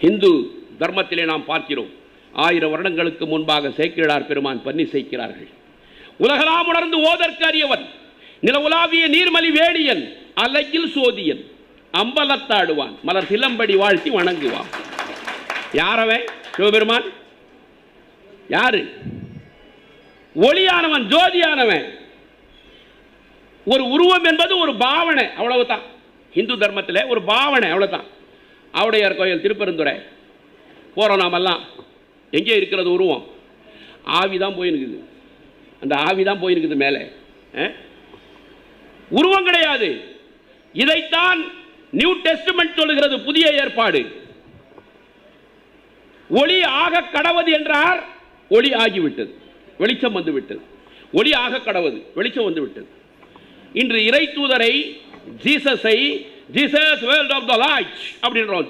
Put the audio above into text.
இந்து தர்மத்திலே நாம் பார்க்கிறோம். 1000 வருடங்களுக்கு முன்பாக சேக்கிழார் பெருமான் பண்ணி செய்கிறார்கள். உலகலாம் உணர்ந்து ஓதற்கு அறியவன், நில உலாவிய நீர்மலி வேடியன், அலையில் சோதியன், அம்பலத்தாடுவான், மலர் சிலம்படி வாழ்த்தி வணங்குவான். யாரவன்? சிவபெருமான். யாரு? ஒளியானவன், ஜோதியானவன். ஒரு உருவம் என்பது ஒரு பாவனை, அவ்வளவுதான். இந்து தர்மத்தில் ஒரு பாவனை, அவ்வளவுதான். ஆவுடையார் கோயில் திருப்பெருந்துறை போறோம் நாமெல்லாம். எங்கே இருக்கிறது உருவம்? ஆவிதான் போயிருக்குது. அந்த ஆவிதான் போயிருக்குது மேலே. உருவம் கிடையாது. இதைத்தான் நியூ டெஸ்டமென்ட் சொல்லுகிறது, புதிய ஏற்பாடு. ஒளி ஆக கடவது என்றார், ஒளி ஆகிவிட்டது, வெளிச்சம் வந்து விட்டது. ஒளி ஆக கடவது, வெளிச்சம் வந்து விட்டது. இன்று இறை தூதரை, ஜீசஸை, Jesus world of the light அப்படின்றோம்.